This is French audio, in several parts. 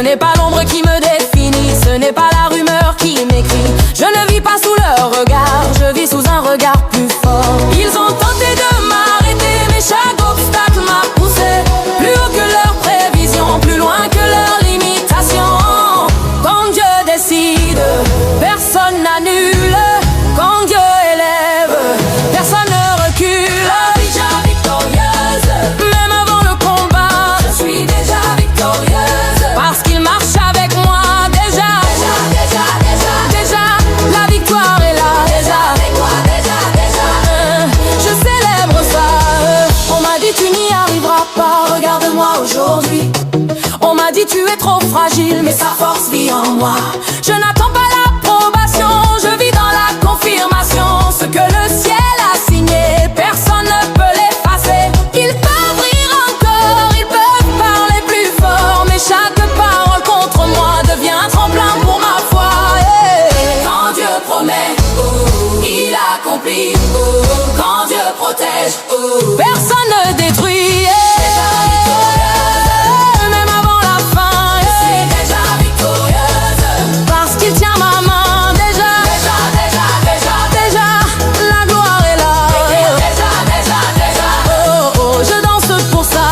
n'est pas l'ombre qui me définit, ce n'est pas la rumeur qui m'écrit. Je ne vis pas sous leur regard, je vis sous un regard plus fort. Ils ont tenté de m'arrêter, mais chaque obstacle m'a poussé plus haut que leurs prévisions, plus loin que leurs limitations. Quand Dieu décide, personne n'annule. Quand Dieu élève, personne ne recule. Déjà victorieuse, même avant le combat, je suis déjà victorieuse. Parce qu'il marche avec moi déjà. Déjà, la victoire est là. Je célèbre ça. On m'a dit tu n'y arriveras pas, regarde-moi aujourd'hui. On m'a dit tu es trop fragile, mais sa force vit en moi. Je n'attends pas l'approbation, je vis dans la confirmation. Ce que le ciel a signé, personne ne peut l'effacer. Ils peuvent rire encore, ils peuvent parler plus fort, mais chaque parole contre moi devient un tremplin pour ma foi. Quand Dieu promet, il accomplit. Quand Dieu protège, personne ne détruit. Même avant la fin, je suis déjà victorieuse. Parce qu'il tient ma main déjà. La gloire est là. Oh, je danse pour ça.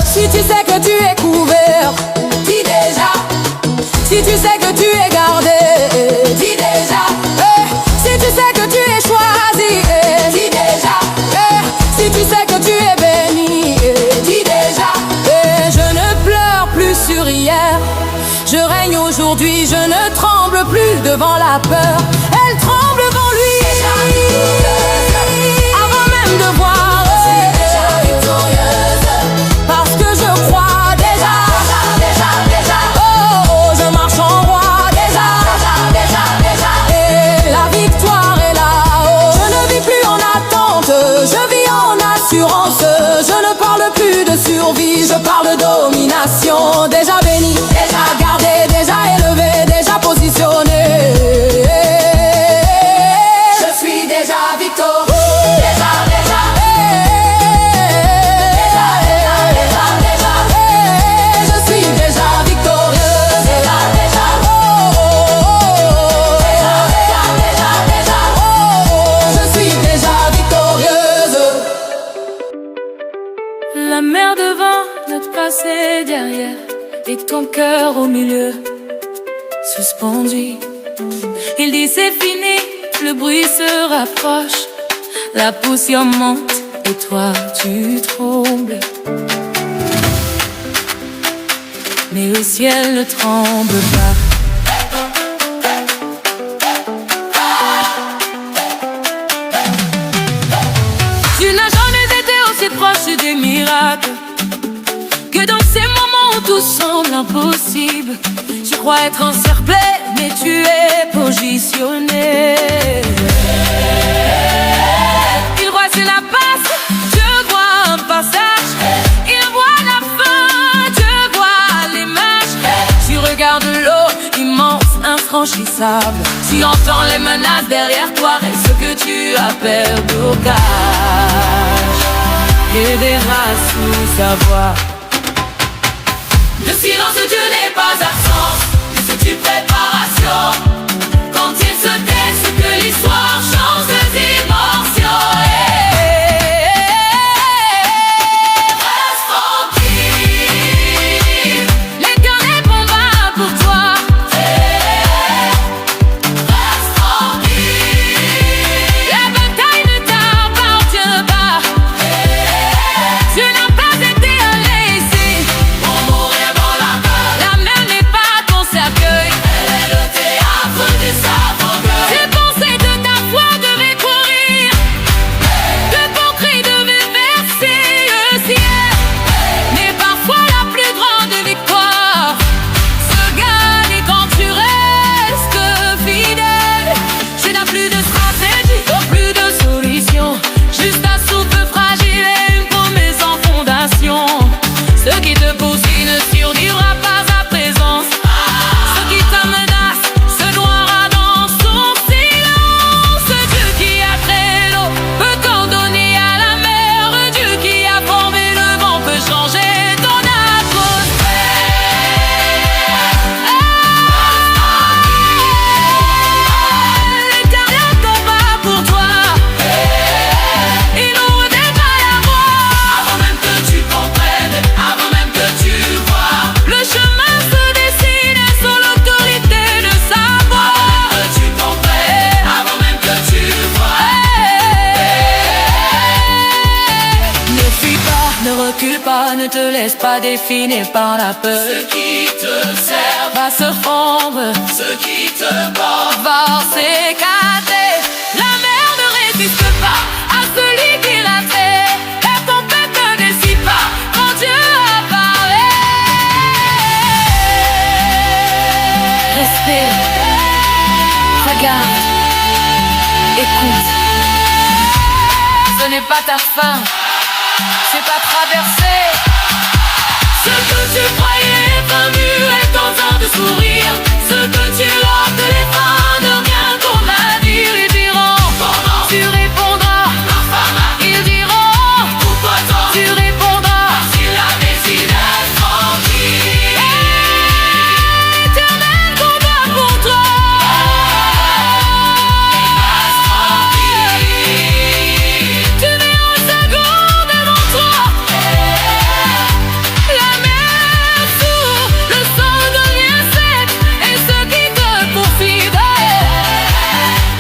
Si tu sais que tu es couvert, dis déjà. Si tu sais que tu es gardé, dis déjà. Si tu sais que tu es choisi, dis déjà. Si tu sais que tu es béni, dis déjà. Je ne pleure plus sur hier, je règne aujourd'hui, je ne tremble plus devant la peur. Elle tremble devant lui. Avant même de voir, parce que je crois déjà. Oh, je marche en roi déjà. Et la victoire est là. Oh, je ne vis plus en attente, je vis en assurance. Je ne parle plus de survie, je parle de domination. Déjà béni, déjà gardé, déjà élevé, déjà positionné. Je suis déjà victorieux. Je suis déjà victorieuse. Je suis déjà victorieuse. La mer devant, notre passé derrière, et ton cœur au milieu, suspendu. Il dit c'est fini, le bruit se rapproche, la poussière monte et toi tu trembles. Mais le ciel ne tremble pas. Tu n'as jamais été aussi proche des miracles que dans ces moments où tout semble impossible. Tu crois être encerclé, mais tu es positionné. Il voit sur la passe, je vois un passage. Il voit la fin, je vois les marches. Tu regardes l'eau immense, infranchissable. Tu entends les menaces derrière toi et ce que tu as perdu au cache. Et des races sous sa voix. Le silence de Dieu n'est pas absence, mais c'est une préparation. Quand il se tait, c'est que l'histoire change de dimension. Reste tranquille, l'Éternel combat pour toi. Reste tranquille, la bataille ne t'appartient pas. Tu n'as pas été laissé pour mourir dans la peur. La mer n'est pas ton cercueil, elle est le théâtre. laisse pas définir par la peur. Ceux qui te servent Va se fondre, ceux qui te portent va s'écarter. La mer ne résiste pas à celui qui l'a fait. La tempête ne décide pas quand Dieu a parlé. Respire, regarde, écoute. Ce n'est pas ta fin, c'est pas traversé. Ce que tu croyais être un mur est en train de sourire. Ce que tu leur téléphones de rien qu'on a dit. Ils diront, tu répondras. Ils diront, pourquoi toi tu répondras. Si la médecine est tranquille. Éternel combat pour toi. Tu verras sa gloire devant toi. La mer s'ouvre, le sang devient sec. Et ce qui te poursuivait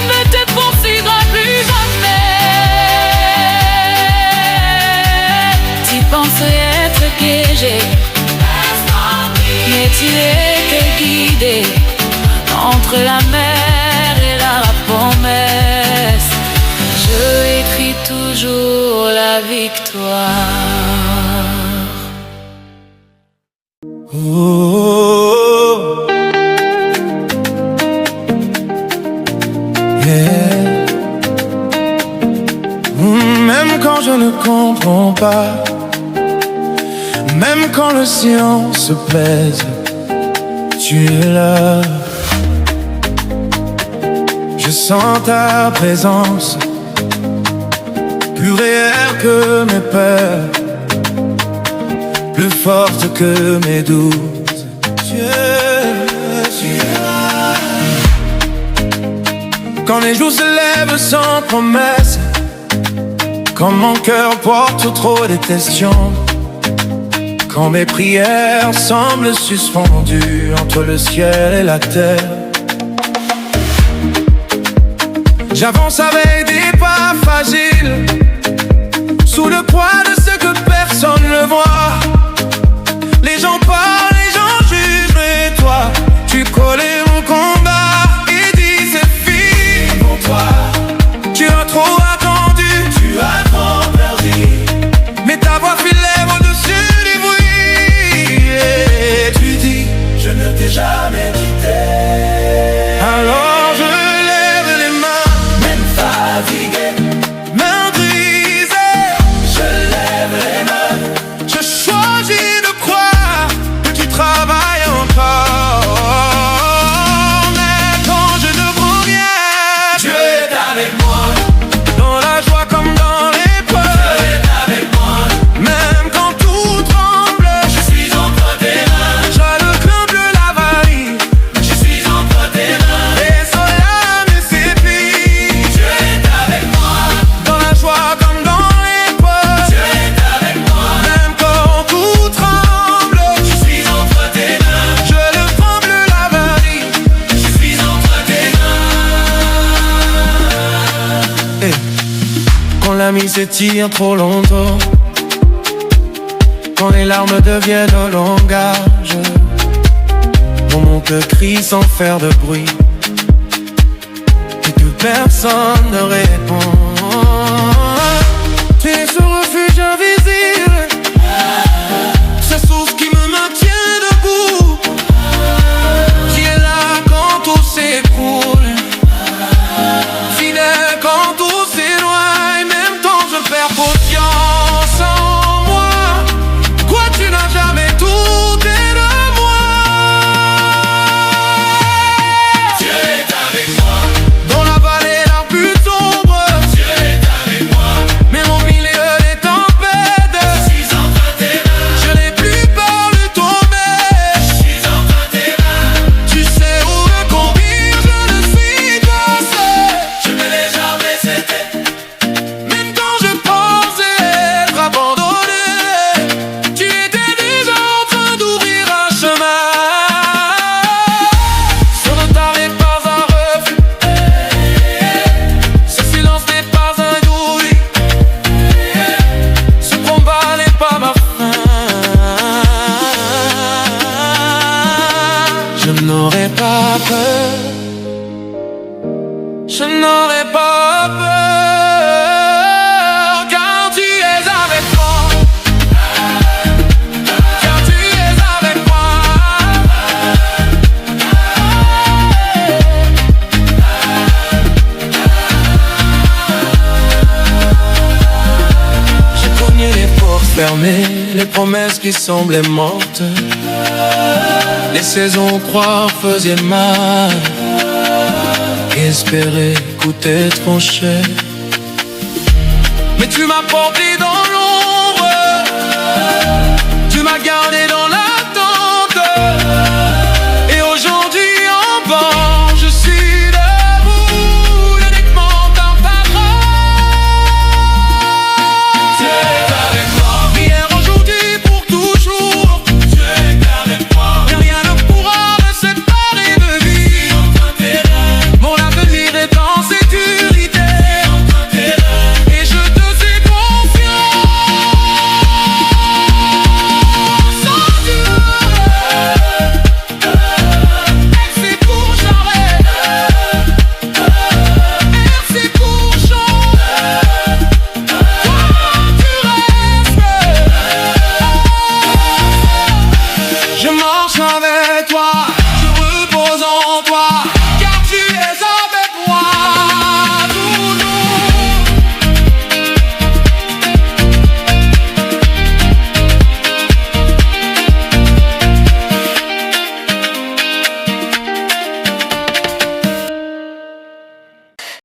ne te poursuivra plus jamais. Tu pensais être piégé, mais tu n'es que guidé entre la mer et la promesse. Je écris toujours la victoire. Oh, yeah. Même quand je ne comprends pas, même quand le silence se plaise, tu es là. Je sens ta présence, plus réelle que mes peurs, plus forte que mes doutes. Tu es là. Quand les jours se lèvent sans promesse, quand mon cœur porte trop de questions, quand mes prières semblent suspendues entre le ciel et la terre, j'avance avec des pas fragiles, sous le poids de ce que personne ne voit. Les gens parlent, les gens jugent, mais toi, tu connais mon combat et dis c'est fini pour toi. Tu as trop attendu, tu as trop perdu, mais ta voix filait au-dessus du bruit. Et tu dis, je ne t'ai jamais quitté. Alors je lève les mains, même fatigué, mains brisées, je lève les mains. Je choisis de croire que tu travailles encore. Mais quand je ne vois rien, Dieu est avec moi. Dans la joie comme dans l'épreuve, Dieu est avec moi. Même quand tout tremble, je suis entre tes mains. J'ai le craint de l'avarie, je suis entre tes mains. Et cela me séduit. Dieu est avec moi. Dans la joie comme dans l'épreuve, Dieu est avec moi. Même quand tout tremble, je suis entre tes mains. Je le tremble l'avarie, je suis entre tes mains. Et quand la mise s'étire trop longtemps, quand les larmes deviennent un langage, quand mon cœur crie sans faire de bruit et que personne ne répond, tu es ce refuge invisible, cette source qui me maintient debout, qui est là quand tout s'écroule, fidèle quand tout s'éloigne. Même quand je perds confiance en moi, quoi tu n'as jamais douté de moi. Dieu est avec moi. Dans la vallée la plus sombre, n'aurais pas peur. Je n'aurais pas peur, car tu es avec moi. Car tu es avec moi. J'ai cogné les portes fermées, les promesses qui semblaient mortes. Les saisons croire faisaient mal. Espérer coûtait trop cher. Mais tu m'as porté dans l'ombre, tu m'as gardé dans la